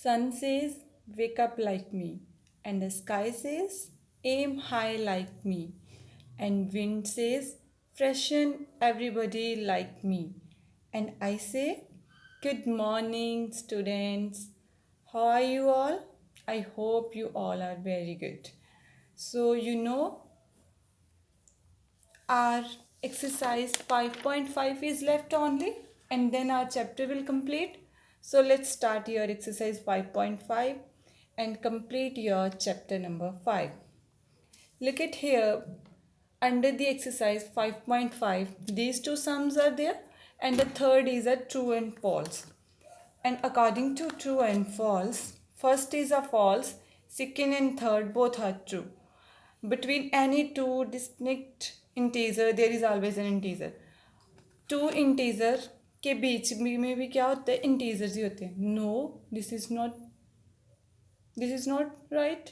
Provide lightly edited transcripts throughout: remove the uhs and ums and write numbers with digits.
Sun says, wake up like me. And the sky says, aim high like me. And wind says, freshen everybody like me. And I say, good morning, students. How are you all? I hope you all are very good. So, our exercise 5.5 is left only, and then our chapter will complete. So let's start your exercise 5.5 and complete your chapter number 5. Look at here, under the exercise 5.5, these two sums are there, and the third is a true and false. And according to true and false, first is a false, second and third both are true. Between any two distinct integer there is always an integer. Two integer के बीच में भी क्या होते हैं, integers ही होते हैं. No, this is not right,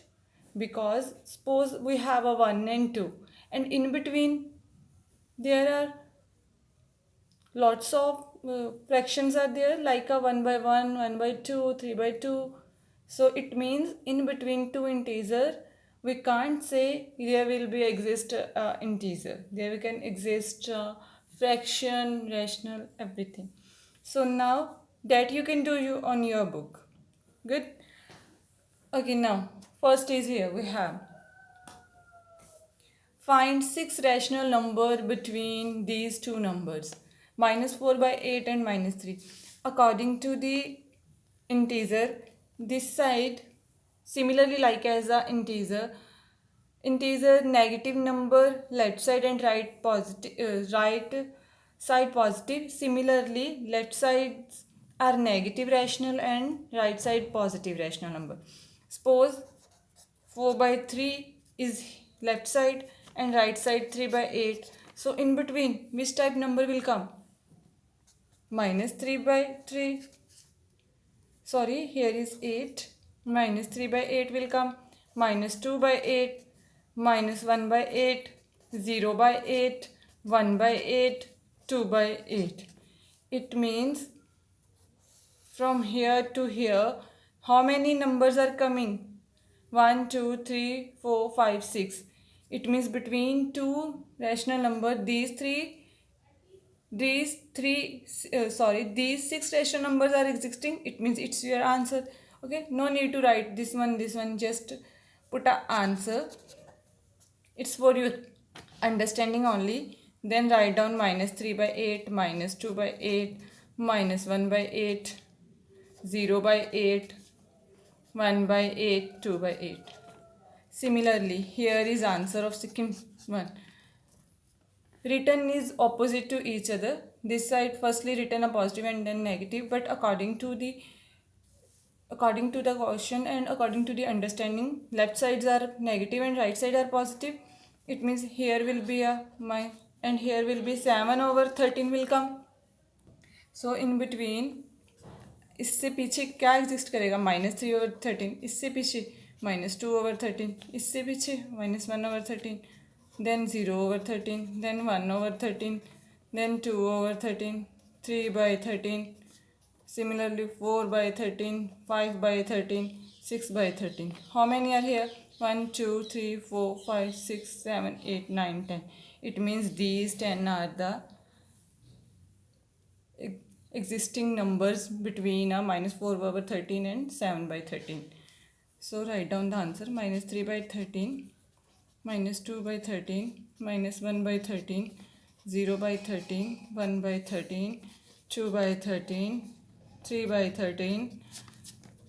because suppose we have a 1 and 2 and in between there are lots of fractions are there, like a 1 by 1, 1 by 2, 3 by 2. So it means in between two integer we can't say there will be exist integer, there we can exist fraction, rational, everything. So now that you can do you on your book. Good. Okay, now first is here we have find 6 rational number between these two numbers, minus 4 by 8 and minus 3. According to the integer, this side similarly like as a integer negative number left side and right positive, right side positive. Similarly left sides are negative rational and right side positive rational number. Suppose 4 by 3 is left side and right side 3 by 8. So in between which type number will come? Minus 3 by 3. Sorry, here is 8. Minus 3 by 8 will come. Minus 2 by 8. Minus 1 by 8. 0 by 8. 1 by 8. 2 by 8. It means from here to here, how many numbers are coming? 1, 2, 3, 4, 5, 6. It means between two rational number, these six rational numbers are existing. It means it's your answer. Okay, no need to write this one, just put a answer. It's for your understanding only. Then write down minus 3 by 8, minus 2 by 8, minus 1 by 8, 0 by 8, 1 by 8, 2 by 8. Similarly, here is answer of second one. Written is opposite to each other. This side firstly written a positive and then negative, but according to the question and according to the understanding, left sides are negative and right side are positive. It means here will be a my and here will be 7 over 13 will come. So in between इससे पीछे क्या exist करेगा? Minus 3 over 13. इससे पीछे minus 2 over 13. इससे पीछे minus 1 over 13. Then 0 over 13. Then 1 over 13. Then 2 over 13. 3 by 13. Similarly 4 by 13. 5 by 13. 6 by 13. How many are here? 1, 2, 3, 4, 5, 6, 7, 8, 9, 10. It means these 10 are the existing numbers between a minus 4 over 13 and 7 by 13. So write down the answer: minus 3 by 13, minus 2 by 13, minus 1 by 13, 0 by 13, 1 by 13, 2 by 13, 3 by 13,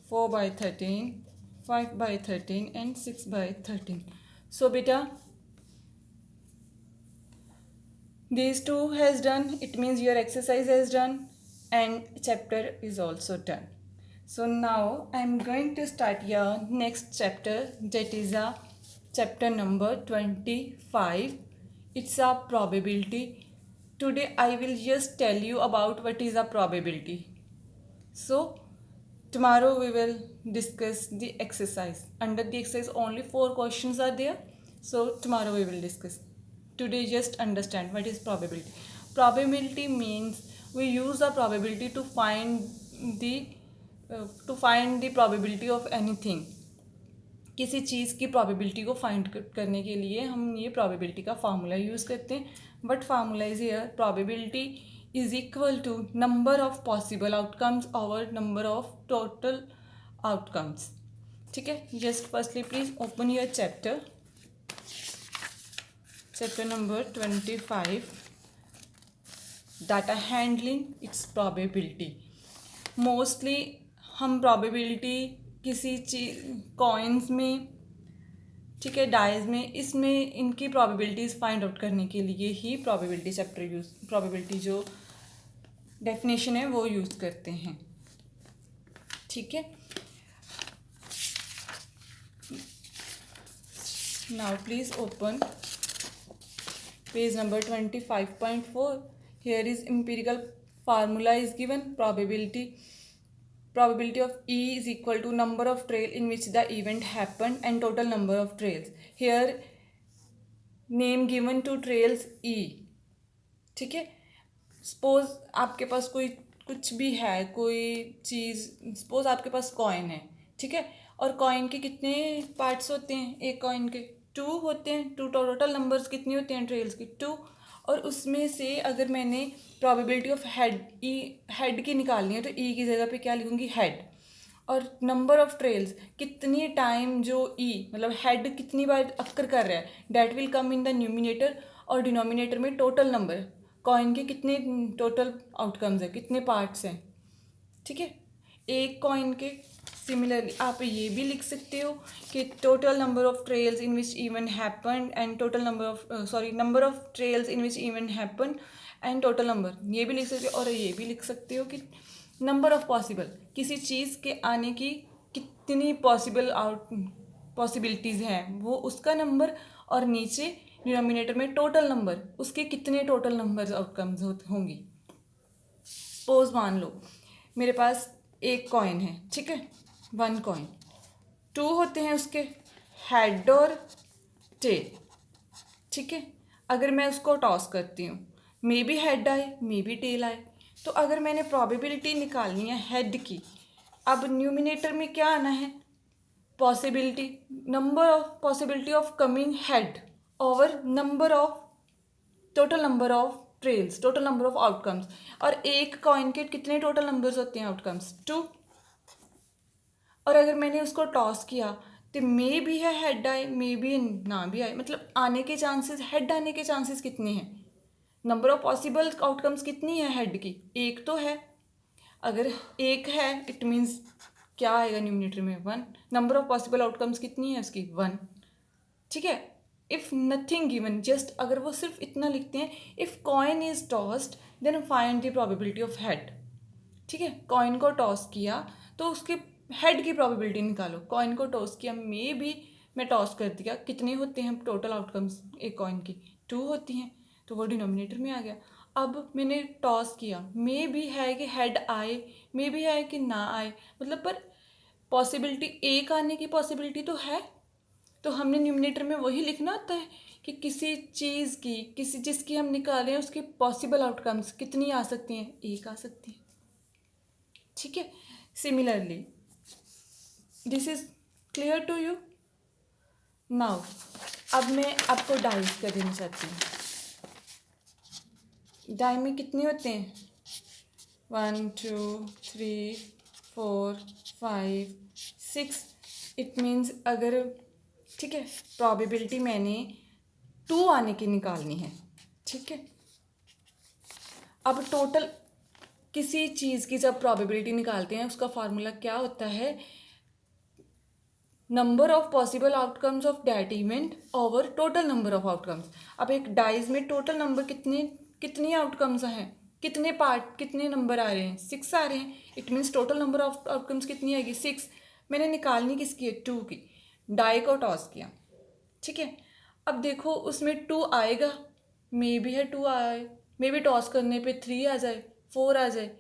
4 by 13, 5 by 13 and 6 by 13. So beta, these two has done, it means your exercise has done and chapter is also done. So now I am going to start your next chapter, that is a chapter number 25. It's a probability. Today I will just tell you about what is a probability. So tomorrow we will discuss the exercise. Under the exercise only 4 questions are there. So tomorrow we will discuss. Today just understand what is probability. Probability means we use the probability to find the to find the probability of anything, किसी चीज़ की probability को find करने के लिए हम ये probability का फार्मूला यूज़ करते हैं. But formula is here, probability is equal to number of possible outcomes over number of total outcomes. ठीक है. Just firstly please open your chapter number 25, data handling it's probability. Mostly हम probability किसी चीज coins में, ठीक है, dies में, इसमें इनकी प्रोबेबिलिटीज़ फाइंड आउट करने के लिए ही प्रोबेबिलिटी चैप्टर प्रोबेबिलिटी जो डेफिनेशन है वो यूज़ करते हैं. ठीक है. Now please open page number 25.4. Here is empirical formula is given. Probability of E is equal to number of trail in which the event happened and total number of trails. Here name given to trails E. ठीक है. Suppose आपके पास कोई कुछ भी है, कोई चीज़, suppose आपके पास coin है. ठीक है. और कॉइन के कितने पार्ट्स होते हैं? एक कॉइन के 2 होते हैं. 2 टोटल नंबर्स कितनी होते हैं ट्रेल्स की? 2. और उसमें से अगर मैंने प्रोबेबिलिटी ऑफ हेड की निकालनी है तो ई की जगह पे क्या लिखूंगी? हेड. और नंबर ऑफ ट्रेल्स, कितनी टाइम जो मतलब हेड कितनी बार अक्कर कर रहा है, that will come in the numerator. और डिनोमिनेटर में टोटल नंबर, कॉइन के कितने टोटल आउटकम्स है, कितने पार्ट्स हैं. ठीक है. एक कॉइन के सिमिलरली आप ये भी लिख सकते हो कि total number of trails in which event happen and total number of trails in which event happen and total number, ये भी लिख सकते हो. और ये भी लिख सकते हो कि नंबर ऑफ पॉसिबल, किसी चीज़ के आने की कितनी पॉसिबिलिटीज़ हैं वो उसका नंबर, और नीचे डिनोमिनेटर में टोटल नंबर, उसके कितने टोटल नंबर आउटकम्स होंगी. सपोज मान लो मेरे पास एक कॉइन है. ठीक है. 1 कॉइन, 2 होते हैं उसके हेड और टेल. ठीक है. अगर मैं उसको टॉस करती हूँ, मे बी हेड आए मे बी टेल आए. तो अगर मैंने प्रोबेबिलिटी निकालनी है हेड की, अब न्यूमिनेटर में क्या आना है? Possibility, number of possibility of coming head over number of total number of trails, total number of outcomes. और एक कॉइन के कितने टोटल नंबर्स होते हैं आउटकम्स? 2. और अगर मैंने उसको टॉस किया तो मे भी है हेड आए मे भी ना भी आए, मतलब आने के चांसेस, हेड आने के चांसेस कितने हैं? नंबर ऑफ पॉसिबल आउटकम्स कितनी है हेड की? एक तो है. अगर एक है इट मीन्स क्या आएगा न्यूमिनेटर में? 1. नंबर ऑफ पॉसिबल आउटकम्स कितनी है उसकी? 1. ठीक है. इफ़ नथिंग गिवन, जस्ट अगर वो सिर्फ इतना लिखते हैं, if coin is tossed then find the probability of head. ठीक है. कॉइन को टॉस किया तो उसके हेड की प्रोबेबिलिटी निकालो. कॉइन को टॉस किया, मे भी मैं टॉस कर दिया, कितने होते हैं टोटल आउटकम्स एक कॉइन की? 2 होती हैं. तो वो डिनोमिनेटर में आ गया. अब मैंने टॉस किया, मे भी है कि हेड आए मे भी है कि ना आए, मतलब पर पॉसिबिलिटी एक आने की पॉसिबिलिटी तो है. तो हमने न्यूमिनेटर में वही लिखना होता है कि किसी चीज़ की, किसी जिसकी हम निकालें उसकी पॉसिबल आउटकम्स कितनी आ सकती हैं? एक आ सकती हैं. ठीक है. Similarly this is clear to you. Now अब मैं आपको डाइस कर देना चाहती हूँ. डाई में कितने होते हैं? 1 2 3 4 5 6. इट मीन्स अगर, ठीक है, प्रोबेबिलिटी मैंने 2 आने की निकालनी है. ठीक है. अब टोटल किसी चीज़ की जब प्रोबेबिलिटी निकालते हैं उसका फार्मूला क्या होता है? Number of possible outcomes of that event over total number of outcomes. अब एक डाइज में टोटल नंबर कितनी आउटकम्स हैं, कितने पार्ट, कितने नंबर आ रहे हैं? 6 आ रहे हैं. It means total number of outcomes कितनी आएगी? 6. मैंने निकालनी किसकी है? 2 की. डाई को टॉस किया. ठीक है. अब देखो उसमें 2 आएगा, मे भी है 2 आए, मे भी टॉस करने पे 3 आ जाए, 4 आ जाए,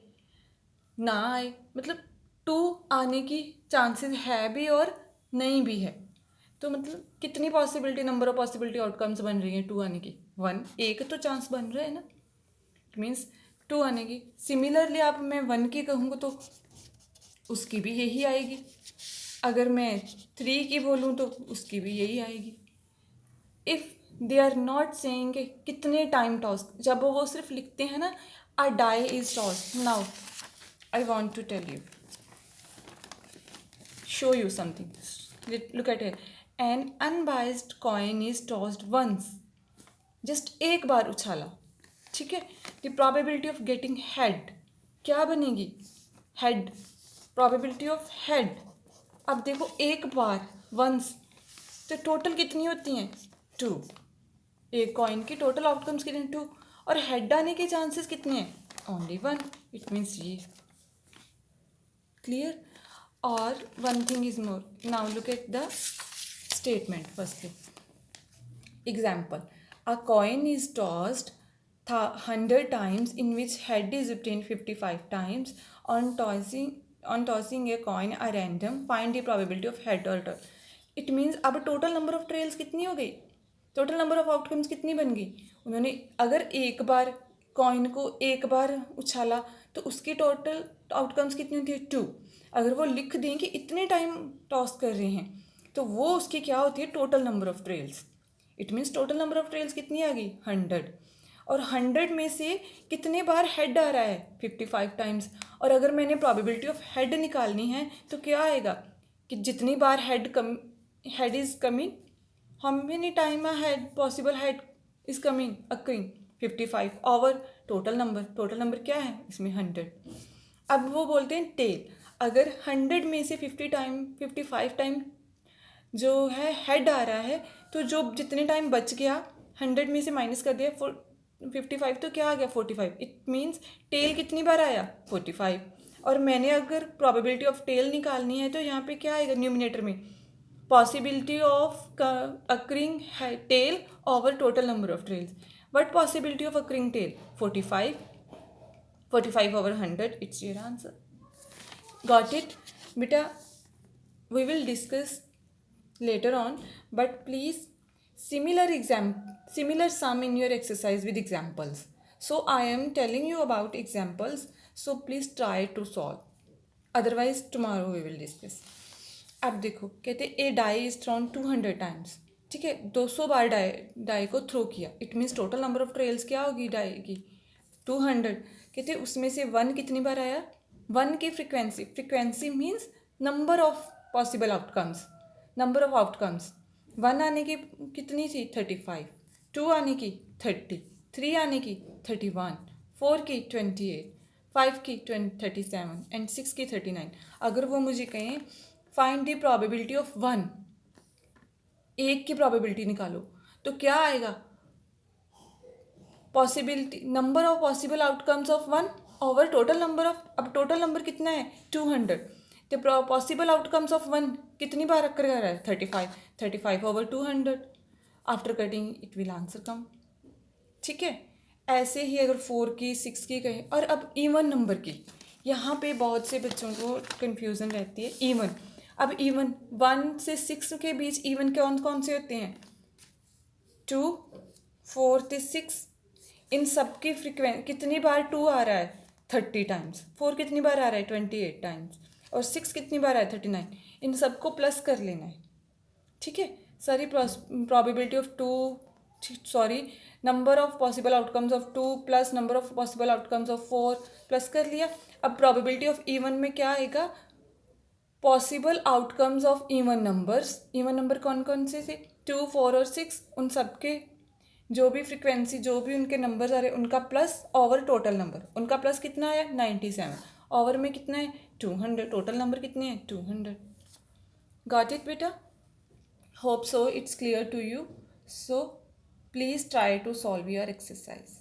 ना आए, मतलब 2 आने की चांसेस है भी और नहीं भी है. तो मतलब कितनी possibility, number of possibility outcomes बन रही हैं 2 आने की? 1. एक तो चांस बन रहा है ना. इट मीन्स 2 आने की. सिमिलरली आप मैं 1 की कहूँगा तो उसकी भी यही आएगी। अगर मैं 3 की बोलूँ तो उसकी भी यही आएगी। If they are not saying कितने टाइम टॉस, जब वो सिर्फ लिखते हैं ना a die is toss. Now I want to tell you, show you something. Look at here. An unbiased coin is tossed once. Just एक बार उछाला, ठीक है। The probability of getting head क्या बनेगी? Head, probability of head. अब देखो एक बार, once, तो total कितनी होती हैं? 2। एक कॉइन की टोटल आउटकम्स कितने? 2। और हेड आने के चांसेस कितने हैं? ओनली 1। इट मीन्स ये clear. Or one thing is more. Now look at the statement firstly. Example: a coin is tossed 100 times, in which head is obtained 55 times. On tossing a coin a random, find the probability of head or tail. It means अब total number of trails कितनी हो गई? Total number of outcomes कितनी बन गई? उन्होंने अगर एक बार कॉइन को एक बार उछाला तो उसकी टोटल आउटकम्स कितनी होती है? 2। अगर वो लिख दें कि इतने टाइम टॉस कर रहे हैं तो वो उसकी क्या होती है? Total number of trails. It means total number of trails कितनी आ गई? 100। और 100 में से कितने बार हेड आ रहा है? 55 टाइम्स। और अगर मैंने प्रोबेबिलिटी ऑफ हेड निकालनी है तो क्या आएगा कि जितनी बार head is coming, how many time a head possible head is coming occurring? 55 over total number क्या है इसमें? 100। अब वो बोलते हैं टेल। अगर 100 में से 55 टाइम जो है हेड आ रहा है तो जो जितने टाइम बच गया 100 में से माइनस कर दिया 55 तो क्या आ गया? 45। इट मीन्स टेल कितनी बार आया? 45। और मैंने अगर प्रोबेबिलिटी ऑफ टेल निकालनी है तो यहाँ पे क्या आएगा न्यूमिनेटर में? Possibility of occurring tail over total number of trails. What possibility of occurring tail? 45. 45 over 100. It's your answer. Got it? Beta, we will discuss later on. But please, similar sum in your exercise with examples. So I am telling you about examples. So please try to solve. Otherwise, tomorrow we will discuss. अब देखो, कहते ए die is throne 200 times, ठीक है। 200 बार die को throw किया। It means total number of trails क्या होगी die की? 200। कहते उसमें से 1 कितनी बार आया? 1 की frequency means number of possible outcomes, number of outcomes. 1 आने की कितनी थी? 35। 2 आने की 30। 3 आने की 31। 4 की 28। 5 की 37 एंड 6 की 39। अगर वो मुझे कहें फाइंड द प्रोबेबिलिटी ऑफ 1, एक की प्रोबेबिलिटी निकालो, तो क्या आएगा? Possibility number of possible outcomes of 1 over total number of, अब टोटल नंबर कितना है? 200। तो पॉसिबल आउटकम्स ऑफ 1 कितनी बार कर रहा है? 35। 35 over 200। After cutting it will answer come, ठीक है। ऐसे ही अगर 4 की 6 की कहें। और अब इवन नंबर की, यहाँ पे बहुत से बच्चों को कन्फ्यूज़न रहती है। इवन, अब इवन 1 से 6 के बीच इवन कौन कौन से होते हैं? 2, 4 से 6। इन सब की फ्रिक्वेंसी कितनी बार 2 आ रहा है? 30 टाइम्स। 4 कितनी बार आ रहा है? 28 टाइम्स। और 6 कितनी बार आ रहा है? 39। इन सबको प्लस कर लेना है, ठीक है। सारी probability of 2, sorry, number of possible outcomes of 2 plus number of possible outcomes of 4 plus कर लिया। अब प्रोबेबिलिटी ऑफ इवन में क्या आएगा? Possible outcomes of even numbers. Even number कौन कौन से थे? 2, 4 और 6। उन सबके जो भी फ्रिक्वेंसी, जो भी उनके नंबर्स आ रहे उनका प्लस ओवर टोटल नंबर। उनका प्लस कितना आया? 97। ओवर में कितना है? 200। टोटल नंबर कितने हैं? 200। गॉट इट बेटा? Hope so it's clear to you. So please try to solve your exercise.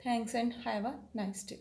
Thanks and have a nice day.